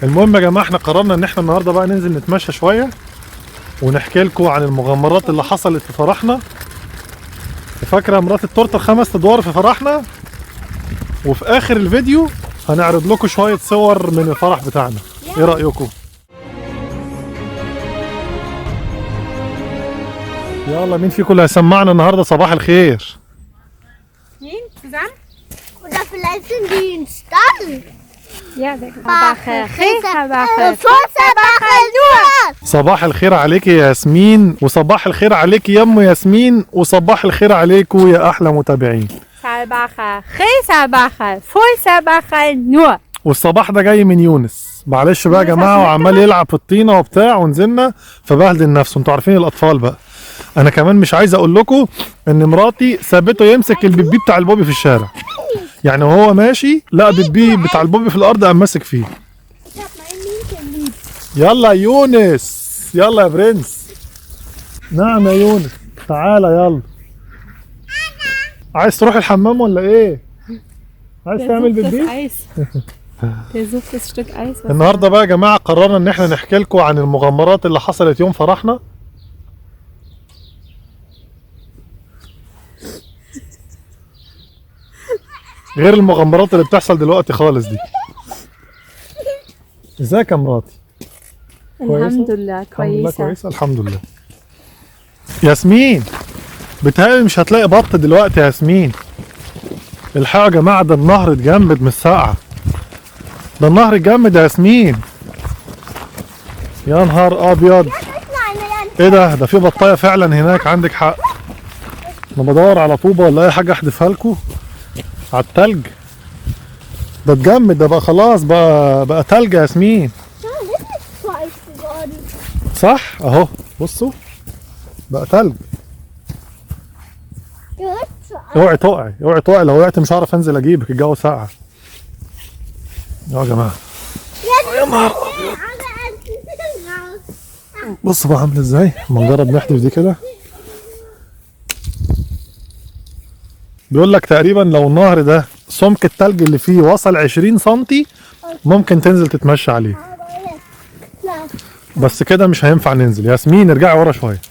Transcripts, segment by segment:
المهم يا جماعه احنا قررنا ان احنا النهارده بقى ننزل نتمشى شويه ونحكي لكم عن المغامرات اللي حصلت في فرحنا. فاكره مرات التورته ال5 ادوار في فرحنا؟ وفي اخر الفيديو هنعرض لكم شويه صور من الفرح بتاعنا. ايه رايكم؟ يلا مين فيكم اللي هيسمعنا النهارده صباح الخير؟ مين؟ سوزان؟ Oder vielleicht sind die in Stall. Ja, صباح الخير. صباح صباح النور. صباح الخير عليك يا ياسمين، وصباح الخير عليك يا ام ياسمين، وصباح الخير عليكم يا احلى متابعين. صباح الخير. صباح الفل. صباح النور. والصباح ده جاي من يونس. معلش بقى يا جماعه، وعمال يلعب في الطينه وبتاع ونزلنا فبهدل نفسه. انتوا عارفين الاطفال بقى. انا كمان مش عايز اقول لكم ان مراتي سابته يمسك البيبي بتاع البوبي في الشارع. يعني وهو ماشي لقى بيبي بتاع البوبي في الارض قام ماسك فيه. يلا يا يونس، يلا يا برنس. نعم يا يونس، تعالى يلا. عايز تروح الحمام ولا ايه؟ عايز تعمل بيبي؟ النهارده بقى يا جماعه قررنا ان احنا نحكي لكم عن المغامرات اللي حصلت يوم فرحنا. غير المغامرات اللي بتحصل دلوقتي خالص دي. ازيك يا مراتي؟ الحمد لله كويسة. كويسة الحمد لله. ياسمين بتهيألي مش هتلاقي بط دلوقتي يا ياسمين. الحقوا يا جماعة، ده النهر اتجمد من الساعة. ده النهر اتجمد يا ياسمين. يا نهار ابيض. ايه ده في بطاية فعلا هناك، عندك حق. انا بدور على طوبة ولا اي حاجة احدفها لكم على التلج. ده اتجمد، ده بقى خلاص بقى تلج يا ياسمين. صح اهو بصوا بقى تلج. اوعي تقعي، اوعي تقعي، لو وقعت مش هعرف انزل اجيبك، الجو ساقع. يا جماعه يا نهار ابيض. بص بقى عامل ازاي. اما نجرب نحدف دي كده. بيقول لك تقريبا لو النهر ده سمك التلج اللي فيه وصل 20 سنتي ممكن تنزل تتمشى عليه، بس كده مش هينفع ننزل. ياسمين ارجعي ورا شويه.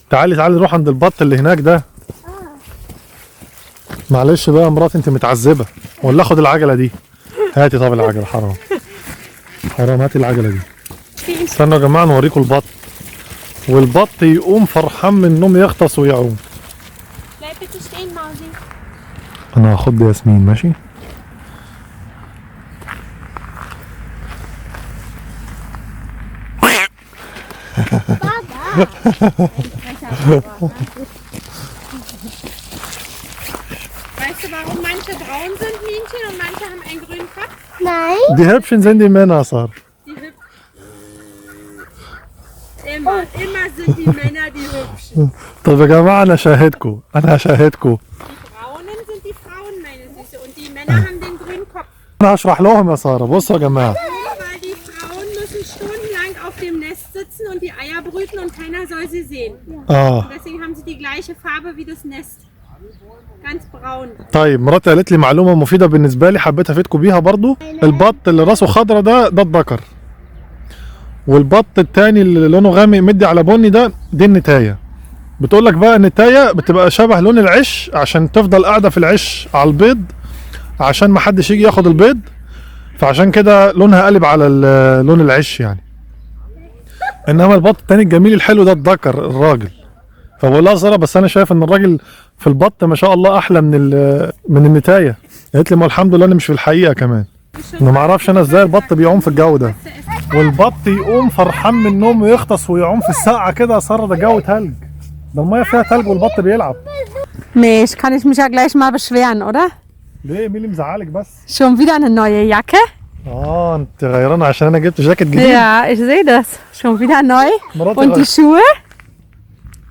تعالي نروح عند البط اللي هناك ده. معلش بقى يا مراتي، انت متعذبه ولا اخد العجله دي؟ هاتي طب العجله، حرام حرام، هاتي العجله دي. استنوا يا جماعه نوريكم البط. والبط يقوم فرحان من النوم يغطس ويعوم. انا هاخد ياسمين ماشي. Weißt du, warum manche braun sind, Männchen, und manche haben einen grünen Kopf? Nein. Die Hübschen sind die Männer, Sar. Immer sind die Männer die Hübschen. طب يا جماعة أنا هشاهدكم. Die Braunen sind die Frauen, meine Süße, und die Männer haben den grünen Kopf. أنا هشرح لهم يا سارة. بصوا يا جماعة. Weil die Frauen müssen stundenlang auf dem Nest sitzen und die Eier brüten und keiner soll sie sehen. Deswegen haben sie die gleiche Farbe wie das Nest. Ganz braun. طيب مراتي قالت لي معلومة مفيدة بالنسبة لي، حبيت أفيدكم بيها برضو. البط اللي راسه خضرة ده الذكر، والبط التاني اللي لونه غامق مدي على بني ده دي النتاية. بتقول لك بقى النتاية بتبقى شبه لون العش عشان تفضل قاعدة في العش على البيض عشان ما حدش يجي ياخد البيض، فعشان كده لونها قلب على لون العش يعني. انما البط التاني الجميل الحلو ده الذكر الراجل. فبقول لها ساره بس انا شايف ان الراجل في البط ما شاء الله احلى من النتايه. قالت لي ما الحمد لله انا مش في الحقيقه كمان. انا ما اعرفش انا ازاي البط بيعوم في الجو ده. والبط يقوم فرحان من النوم ويغطس ويعوم في الساعه كده يا ساره. ده جو تلج، ده الميه فيها تلج والبط بيلعب. Mensch, kann ich mich ja gleich mal beschweren, oder? ليه مين اللي مزعلك بس؟ Schon wieder eine neue Jacke? انت غيرانه عشان انا جبت جاكيت جديد. Ja, ich sehe das. Schon wieder neu. Und die Schuhe?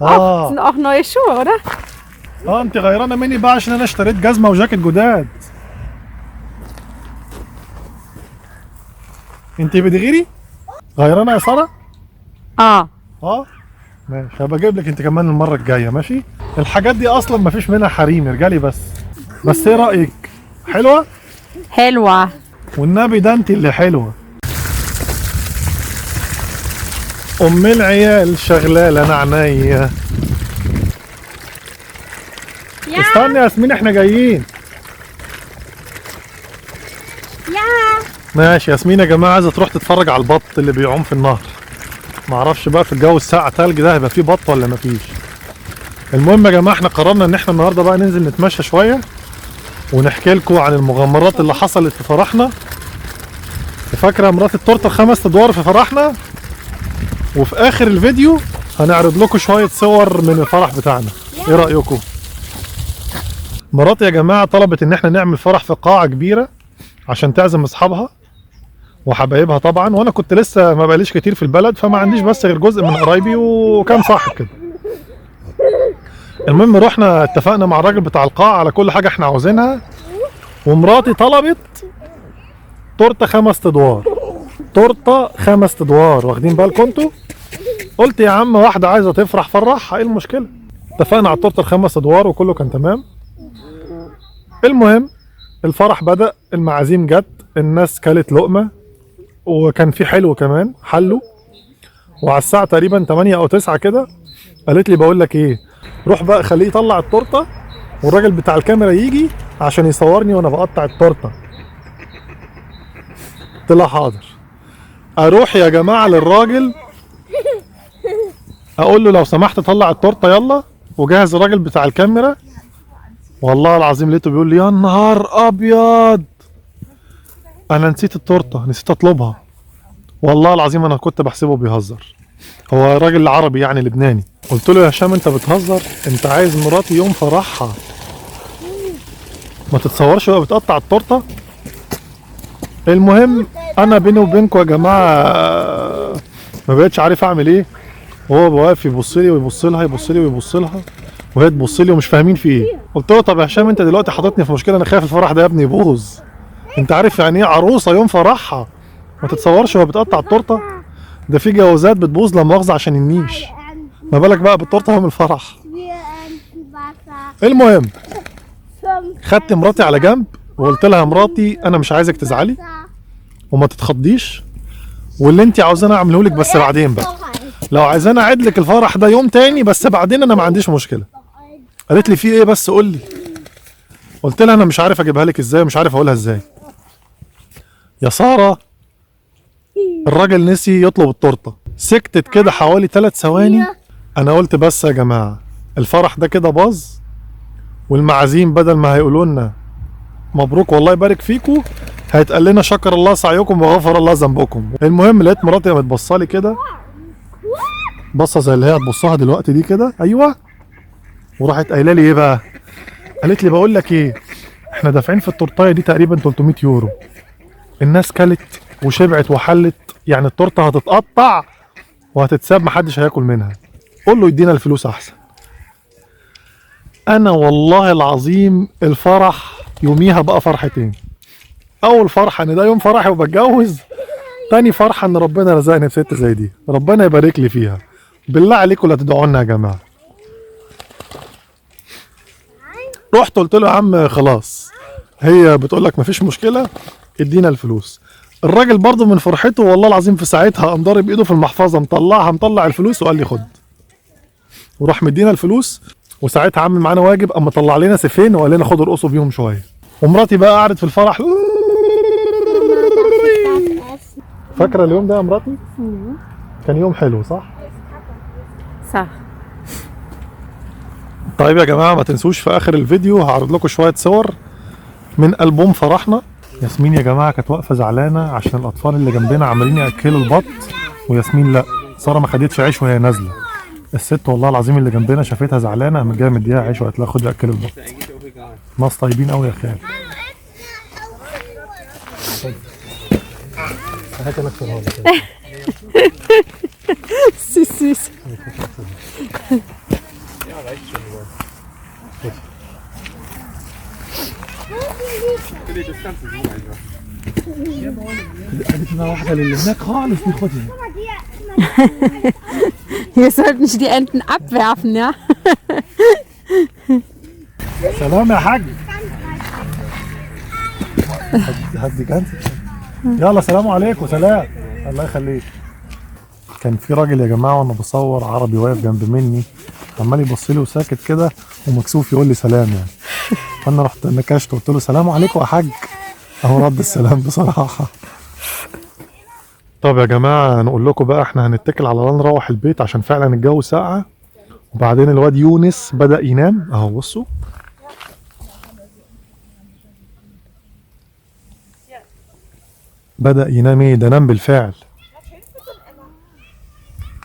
Das sind auch neue Schuhe, oder? انت غيرانه مني بقى عشان انا اشتريت جزمه وجاكيت جداد. انت بتغيري؟ غيرانه يا ساره؟ ماشي، هبقى اجيب لك انت كمان المره الجايه ماشي؟ الحاجات دي اصلا مفيش منها حريم، ارجعلي بس ايه رايك؟ حلوه؟ حلوة. والنبي ده انت اللي حلوه. ام العيال شغاله انا عينيا. استنى يا ياسمين احنا جايين. ماشي ياسمين يا جماعه عايزه تروح تتفرج على البط اللي بيعوم في النهر. معرفش بقى في الجو الساقع تلج ده هيبقى فيه بط ولا مفيش. المهم يا جماعه احنا قررنا ان احنا النهارده بقى ننزل نتمشى شويه ونحكي لكم عن المغامرات اللي حصلت في فرحنا. فاكره مرات التورته ال5 ادوار في فرحنا؟ وفي اخر الفيديو هنعرض لكم شويه صور من الفرح بتاعنا. ايه رايكم؟ مراتي يا جماعه طلبت ان احنا نعمل فرح في قاعه كبيره عشان تعزم اصحابها وحبايبها طبعا، وانا كنت لسه ما بقاليش كتير في البلد فما عنديش بس غير جزء من قرايبي وكام صاحب كده. المهم رحنا اتفقنا مع الراجل بتاع القاعه على كل حاجه احنا عاوزينها، ومراتي طلبت تورته 5 ادوار. تورته 5 ادوار، واخدين بالكم انتوا؟ قلت يا عم واحده عايزه تفرح فرحها، ايه المشكله؟ اتفقنا على التورته ال5 ادوار وكله كان تمام. المهم الفرح بدأ، المعازيم جت، الناس كلت لقمه وكان في حلو كمان حلو. وعلى الساعه تقريبا 8 أو 9 كده قالت لي بقول لك ايه، روح بقى خليه يطلع التورته والراجل بتاع الكاميرا يجي عشان يصورني وانا بقطع التورته. قلت لها حاضر. اروح يا جماعه للراجل اقول له لو سمحت طلع التورته يلا، وجهز الراجل بتاع الكاميرا. والله العظيم لقيته بيقول لي يا نهار ابيض انا نسيت التورته، نسيت اطلبها. والله العظيم انا كنت بحسبه بيهزر، هو راجل عربي يعني لبناني. قلت له يا هشام انت بتهزر، انت عايز مراتي يوم فرحها ما تتصورش بقى بتقطع التورته؟ المهم انا بيني وبينكم يا جماعه ما بقتش عارف اعمل ايه، وهو واقف يبص لي ويبص لها، يبص لي ويبص لها، وهي تبص لي ومش فاهمين في ايه. قلت له طب يا هشام انت دلوقتي حاططني في مشكله، انا خايف الفرح ده يا ابني يبوظ. انت عارف يعني ايه عروسه يوم فرحها ما تتصورش وهي بتقطع التورته؟ ده في جوازات بتبوظ لا مؤاخذه عشان النيش، ما بالك بقى بالتورته يوم الفرح. المهم خدت مراتي على جنب وقلت لها مراتي انا مش عايزك تزعلي وما تتخضيش، واللي انت عاوزاني اعمله لك بس بعدين بقى، لو عايزاني اعيد لك الفرح ده يوم تاني بس بعدين انا ما عنديش مشكله. قالت لي في ايه بس قول لي. قلت لها انا مش عارف اجيبها لك ازاي، مش عارف اقولها ازاي. يا ساره الراجل نسي يطلب التورته، سكتت كده حوالي 3 ثواني. انا قلت بس يا جماعه الفرح ده كده باظ، والمعازيم بدل ما هيقولوا لنا مبروك والله يبارك فيكم هيتقال لنا شكر الله سعيكم وغفر الله ذنبكم. المهم لقيت مراتي قامت بصالي كده بصه زي اللي هي هتبصها دلوقتي دي كده، ايوه، وراحت قايله لي ايه بقى؟ قالت لي بقول لك ايه، احنا دافعين في التورتايه دي تقريبا 300 يورو، الناس كلت وشبعت وحلت، يعني التورته هتتقطع وهتتساب محدش هياكل منها، قول له يدينا الفلوس احسن. انا والله العظيم الفرح يوميها بقى فرحتين، اول فرحه ان ده يوم فرحي وبتجوز، تاني فرحه ان ربنا رزقني بست زي دي، ربنا يبارك لي فيها. بالله عليكم لا تدعوا لنا يا جماعه. رحت قلت له يا عم خلاص هي بتقول لك مفيش مشكله ادينا الفلوس. الراجل برضه من فرحته والله العظيم في ساعتها قام ضارب ايده في المحفظه مطلع الفلوس وقال لي خد، وراح مدينا الفلوس. وساعتها عامل معانا واجب، اما طلع لنا سيفين وقال لنا خدوا ارقصوا بيهم شويه. ومراتي بقى قعدت في الفرح. فاكره اليوم ده يا مراتي؟ كان يوم حلو صح؟ صح. طيب يا جماعه ما تنسوش في اخر الفيديو هعرض لكم شويه صور من البوم فرحنا. ياسمين يا جماعه كانت واقفه زعلانه عشان الاطفال اللي جنبنا عمالين ياكلوا البط، وياسمين لا، ساره ما خدتش عيش وهي نازله. الست والله العظيم اللي جنبنا شافتها زعلانه قامت جايه مديها عيش وقالت لها خدي اكلي البط. ناس طيبين قوي يا خال. هات انا اكسرها لك. süß. قالت لنا واحده اللي هناك خالص دي خدي. Wir sollten nicht die Enten abwerfen, ja? سلام يا حاج. هات دي كانت يلا سلام عليكم. سلام. الله يخليك. كان في راجل يا جماعه وانا بصور عربي واقف جنب مني عمال يبص لي وساكت كده ومكسوف يقول لي سلام يعني. فانا رحت نكشت وقلت له سلام عليكم يا حاج. اهو رد السلام بصراحه. طب يا جماعه نقول لكم بقى احنا هنتكل على الله نروح البيت عشان فعلا الجو ساقعه. وبعدين الواد يونس بدأ ينام اهو بصوا. بدأ ينام. ايه ده؟ نام بالفعل.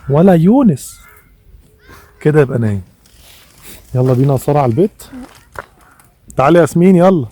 ولا يونس كده يبقى نايم. يلا بينا بسرعة على البيت. تعالي ياسمين يلا.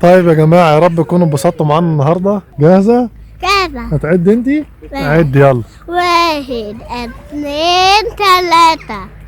طيب يا جماعة يا رب تكونوا انبسطتوا معانا النهاردة. جاهزة؟ جاهزة. هتعد انتي؟ عد يلا. 1 2 3